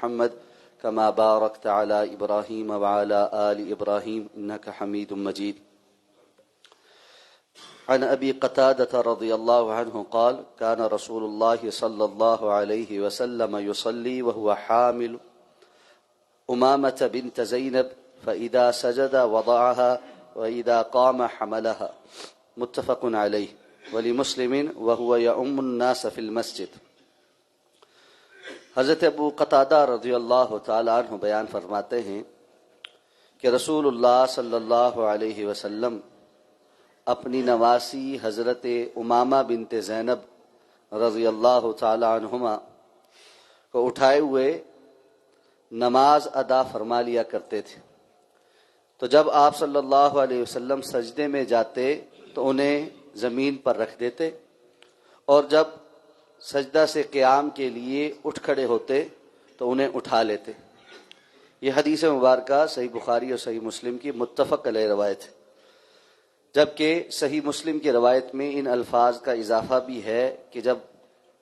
محمد كما باركت على إبراهيم وعلى آل إبراهيم إنك حميد مجيد. عن أبي قتادة رضي الله عنه قال كان رسول الله صلى الله عليه وسلم يصلي وهو حامل أمامة بنت زينب فإذا سجد وضعها وإذا قام حملها. متفق عليه. ولمسلم وهو يؤم الناس في المسجد. حضرت ابو قتادہ رضی اللہ تعالی عنہ بیان فرماتے ہیں کہ رسول اللہ صلی اللہ علیہ وسلم اپنی نواسی حضرت امامہ بنت زینب رضی اللہ تعالی عنہما کو اٹھائے ہوئے نماز ادا فرما لیا کرتے تھے. تو جب آپ صلی اللہ علیہ وسلم سجدے میں جاتے تو انہیں زمین پر رکھ دیتے اور جب سجدہ سے قیام کے لیے اٹھ کھڑے ہوتے تو انہیں اٹھا لیتے. یہ حدیث مبارکہ صحیح بخاری اور صحیح مسلم کی متفق علیہ روایت ہے، جبکہ صحیح مسلم کی روایت میں ان الفاظ کا اضافہ بھی ہے کہ جب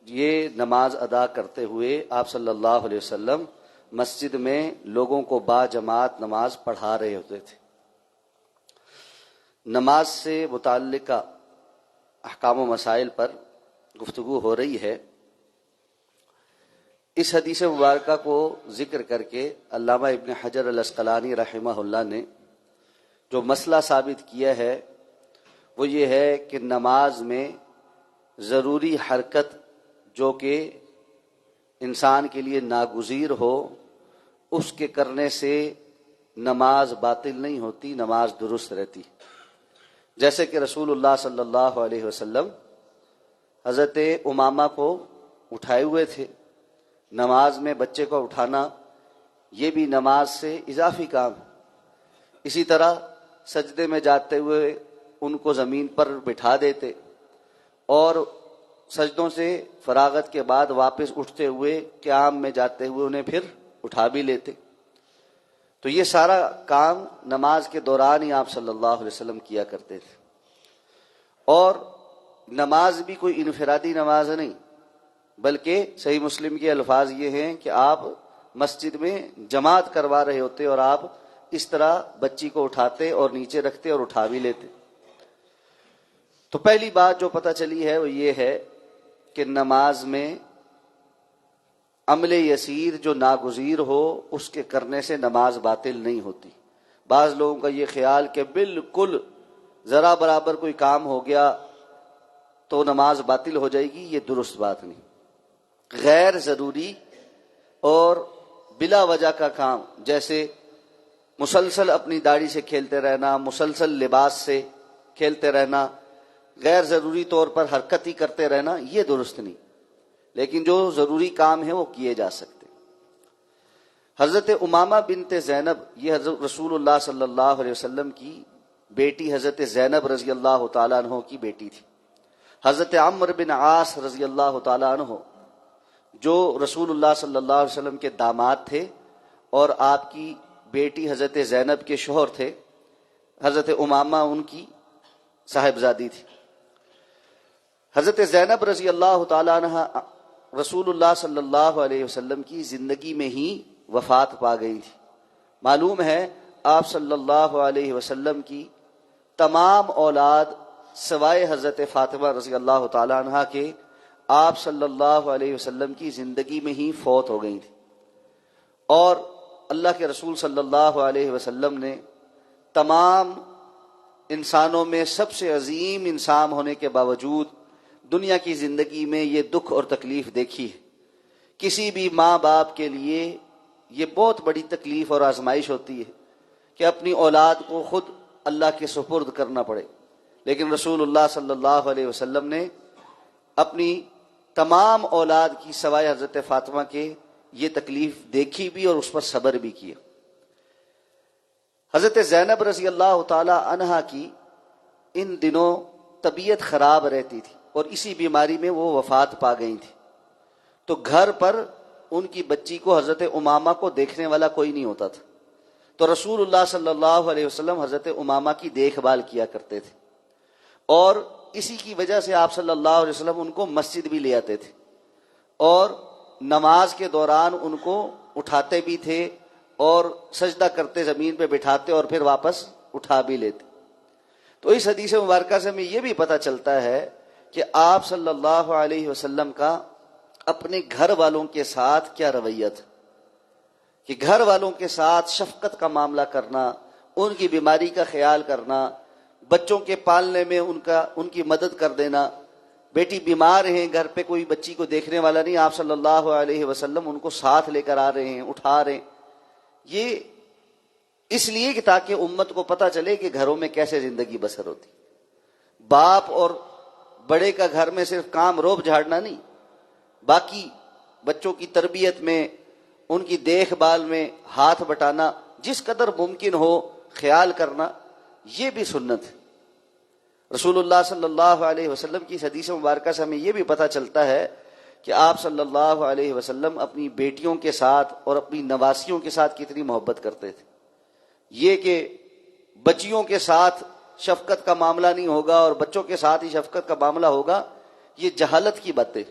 یہ نماز ادا کرتے ہوئے آپ صلی اللہ علیہ وسلم مسجد میں لوگوں کو با جماعت نماز پڑھا رہے ہوتے تھے. نماز سے متعلقہ احکام و مسائل پر گفتگو ہو رہی ہے. اس حدیث مبارکہ کو ذکر کر کے علامہ ابن حجر العسقلانی رحمہ اللہ نے جو مسئلہ ثابت کیا ہے وہ یہ ہے کہ نماز میں ضروری حرکت جو کہ انسان کے لیے ناگزیر ہو اس کے کرنے سے نماز باطل نہیں ہوتی، نماز درست رہتی. جیسے کہ رسول اللہ صلی اللہ علیہ وسلم حضرت امامہ کو اٹھائے ہوئے تھے. نماز میں بچے کو اٹھانا یہ بھی نماز سے اضافی کام ہے. اسی طرح سجدے میں جاتے ہوئے ان کو زمین پر بٹھا دیتے اور سجدوں سے فراغت کے بعد واپس اٹھتے ہوئے قیام میں جاتے ہوئے انہیں پھر اٹھا بھی لیتے. تو یہ سارا کام نماز کے دوران ہی آپ صلی اللہ علیہ وسلم کیا کرتے تھے. اور نماز بھی کوئی انفرادی نماز نہیں، بلکہ صحیح مسلم کے الفاظ یہ ہیں کہ آپ مسجد میں جماعت کروا رہے ہوتے اور آپ اس طرح بچی کو اٹھاتے اور نیچے رکھتے اور اٹھا بھی لیتے. تو پہلی بات جو پتہ چلی ہے وہ یہ ہے کہ نماز میں عمل یسیر جو ناگزیر ہو اس کے کرنے سے نماز باطل نہیں ہوتی. بعض لوگوں کا یہ خیال کہ بالکل ذرا برابر کوئی کام ہو گیا تو نماز باطل ہو جائے گی، یہ درست بات نہیں. غیر ضروری اور بلا وجہ کا کام، جیسے مسلسل اپنی داڑھی سے کھیلتے رہنا، مسلسل لباس سے کھیلتے رہنا، غیر ضروری طور پر حرکت ہی کرتے رہنا، یہ درست نہیں. لیکن جو ضروری کام ہے وہ کیے جا سکتے. حضرت امامہ بنت زینب یہ حضرت رسول اللہ صلی اللہ علیہ وسلم کی بیٹی حضرت زینب رضی اللہ تعالیٰ عنہ کی بیٹی تھی. حضرت عمرو بن عاص رضی اللہ تعالیٰ عنہ جو رسول اللہ صلی اللہ علیہ وسلم کے داماد تھے اور آپ کی بیٹی حضرت زینب کے شوہر تھے، حضرت امامہ ان کی صاحبزادی تھی. حضرت زینب رضی اللہ تعالیٰ عنہ رسول اللہ صلی اللہ علیہ وسلم کی زندگی میں ہی وفات پا گئی تھی. معلوم ہے آپ صلی اللہ علیہ وسلم کی تمام اولاد سوائے حضرت فاطمہ رضی اللہ تعالیٰ عنہ کے آپ صلی اللہ علیہ وسلم کی زندگی میں ہی فوت ہو گئی تھی. اور اللہ کے رسول صلی اللہ علیہ وسلم نے تمام انسانوں میں سب سے عظیم انسان ہونے کے باوجود دنیا کی زندگی میں یہ دکھ اور تکلیف دیکھی ہے. کسی بھی ماں باپ کے لیے یہ بہت بڑی تکلیف اور آزمائش ہوتی ہے کہ اپنی اولاد کو خود اللہ کے سپرد کرنا پڑے. لیکن رسول اللہ صلی اللہ علیہ وسلم نے اپنی تمام اولاد کی سوائے حضرت فاطمہ کے یہ تکلیف دیکھی بھی اور اس پر صبر بھی کیا. حضرت زینب رضی اللہ تعالی عنہا کی ان دنوں طبیعت خراب رہتی تھی اور اسی بیماری میں وہ وفات پا گئی تھی. تو گھر پر ان کی بچی کو حضرت امامہ کو دیکھنے والا کوئی نہیں ہوتا تھا. تو رسول اللہ صلی اللہ علیہ وسلم حضرت امامہ کی دیکھ بھال کیا کرتے تھے اور اسی کی وجہ سے آپ صلی اللہ علیہ وسلم ان کو مسجد بھی لے آتے تھے اور نماز کے دوران ان کو اٹھاتے بھی تھے اور سجدہ کرتے زمین پہ بٹھاتے اور پھر واپس اٹھا بھی لیتے. تو اس حدیث مبارکہ سے ہمیں یہ بھی پتہ چلتا ہے کہ آپ صلی اللہ علیہ وسلم کا اپنے گھر والوں کے ساتھ کیا رویہ تھا، کہ گھر والوں کے ساتھ شفقت کا معاملہ کرنا، ان کی بیماری کا خیال کرنا، بچوں کے پالنے میں ان کی مدد کر دینا. بیٹی بیمار ہیں، گھر پہ کوئی بچی کو دیکھنے والا نہیں، آپ صلی اللہ علیہ وسلم ان کو ساتھ لے کر آ رہے ہیں، اٹھا رہے ہیں. یہ اس لیے کہ تاکہ امت کو پتہ چلے کہ گھروں میں کیسے زندگی بسر ہوتی. باپ اور بڑے کا گھر میں صرف کام روب جھاڑنا نہیں، باقی بچوں کی تربیت میں، ان کی دیکھ بھال میں ہاتھ بٹانا، جس قدر ممکن ہو خیال کرنا، یہ بھی سنت ہے. رسول اللہ صلی اللہ علیہ وسلم کی اس حدیث مبارکہ سے ہمیں یہ بھی پتہ چلتا ہے کہ آپ صلی اللہ علیہ وسلم اپنی بیٹیوں کے ساتھ اور اپنی نواسیوں کے ساتھ کتنی محبت کرتے تھے. یہ کہ بچیوں کے ساتھ شفقت کا معاملہ نہیں ہوگا اور بچوں کے ساتھ ہی شفقت کا معاملہ ہوگا، یہ جہالت کی باتیں.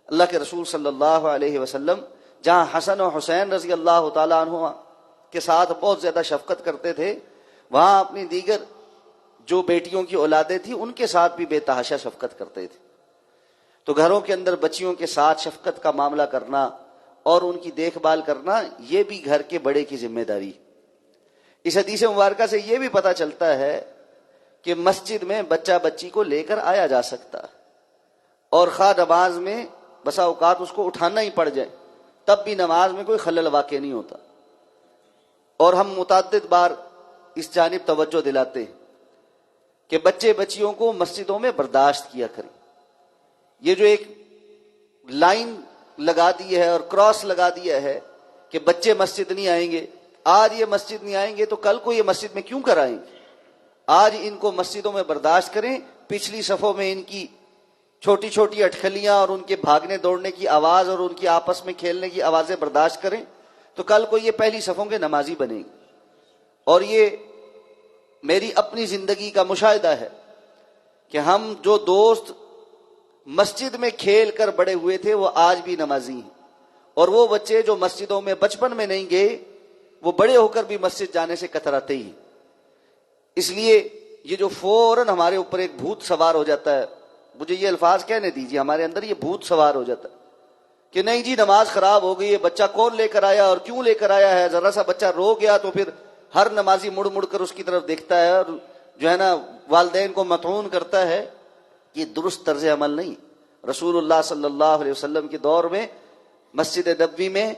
اللہ کے رسول صلی اللہ علیہ وسلم جہاں حسن و حسین رضی اللہ تعالیٰ عنہ کے ساتھ بہت زیادہ شفقت کرتے تھے، وہاں اپنی دیگر جو بیٹیوں کی اولادیں تھیں ان کے ساتھ بھی بے تحاشا شفقت کرتے تھے. تو گھروں کے اندر بچیوں کے ساتھ شفقت کا معاملہ کرنا اور ان کی دیکھ بھال کرنا، یہ بھی گھر کے بڑے کی ذمہ داری. اس حدیث مبارکہ سے یہ بھی پتہ چلتا ہے کہ مسجد میں بچہ بچی کو لے کر آیا جا سکتا، اور خواہ نماز میں بسا اوقات اس کو اٹھانا ہی پڑ جائے تب بھی نماز میں کوئی خلل واقع نہیں ہوتا. اور ہم متعدد بار اس جانب توجہ دلاتے ہیں کہ بچے بچیوں کو مسجدوں میں برداشت کیا کریں. یہ جو ایک لائن لگا دی ہے اور کراس لگا دیا ہے کہ بچے مسجد نہیں آئیں گے، آج یہ مسجد نہیں آئیں گے تو کل کو یہ مسجد میں کیوں کر آئیں گے؟ آج ان کو مسجدوں میں برداشت کریں، پچھلی صفوں میں ان کی چھوٹی چھوٹی اٹکھلیاں اور ان کے بھاگنے دوڑنے کی آواز اور ان کی آپس میں کھیلنے کی آوازیں برداشت کریں تو کل کو یہ پہلی صفوں کے نمازی بنیں گے. اور یہ میری اپنی زندگی کا مشاہدہ ہے کہ ہم جو دوست مسجد میں کھیل کر بڑے ہوئے تھے وہ آج بھی نمازی ہیں، اور وہ بچے جو مسجدوں میں بچپن میں نہیں گئے وہ بڑے ہو کر بھی مسجد جانے سے کتراتے ہی. اس لیے یہ جو فوراً ہمارے اوپر ایک بھوت سوار ہو جاتا ہے، مجھے یہ الفاظ کہنے دیجیے، ہمارے اندر یہ بھوت سوار ہو جاتا ہے کہ نہیں جی نماز خراب ہو گئی ہے، بچہ کون لے کر آیا اور کیوں لے کر آیا ہے، ذرا سا بچہ رو گیا تو پھر ہر نمازی مڑ مڑ کر اس کی طرف دیکھتا ہے اور جو ہے نا والدین کو مطعون کرتا ہے. یہ درست طرز عمل نہیں. رسول اللہ صلی اللہ علیہ وسلم کے دور میں مسجد نبوی میں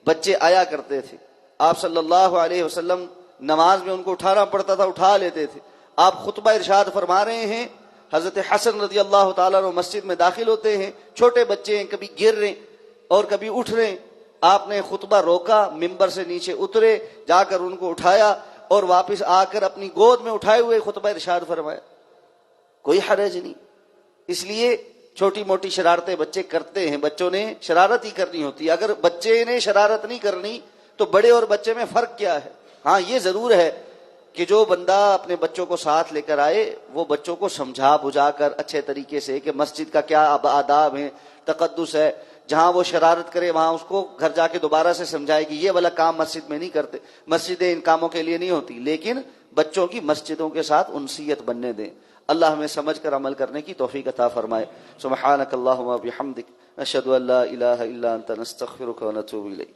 بچے آیا کرتے تھے، آپ صلی اللہ علیہ وسلم نماز میں ان کو اٹھانا پڑتا تھا، اٹھا لیتے تھے. آپ خطبہ ارشاد فرما رہے ہیں، حضرت حسن رضی اللہ تعالیٰ عنہ مسجد میں داخل ہوتے ہیں، چھوٹے بچے ہیں، کبھی گر رہے اور کبھی اٹھ رہے ہیں. آپ نے خطبہ روکا، ممبر سے نیچے اترے، جا کر ان کو اٹھایا اور واپس آ کر اپنی گود میں اٹھائے ہوئے خطبہ ارشاد فرمایا. کوئی حرج نہیں. اس لیے چھوٹی موٹی شرارتیں بچے کرتے ہیں، بچوں نے شرارت ہی کرنی ہوتی ہے. اگر بچے نے شرارت نہیں کرنی تو بڑے اور بچے میں فرق کیا ہے؟ ہاں یہ ضرور ہے کہ جو بندہ اپنے بچوں کو ساتھ لے کر آئے وہ بچوں کو سمجھا بجھا کر اچھے طریقے سے کہ مسجد کا کیا آداب ہے، تقدس ہے، جہاں وہ شرارت کرے وہاں اس کو گھر جا کے دوبارہ سے سمجھائے کہ یہ والا کام مسجد میں نہیں کرتے، مسجدیں ان کاموں کے لیے نہیں ہوتی. لیکن بچوں کی مسجدوں کے ساتھ انسیت بننے دیں. اللہ ہمیں سمجھ کر عمل کرنے کی توفیق عطا فرمائے. سبحانک اللہم و بحمدک، نشہد ان لا الہ الا انت، نستغفرک و نتوب الیک.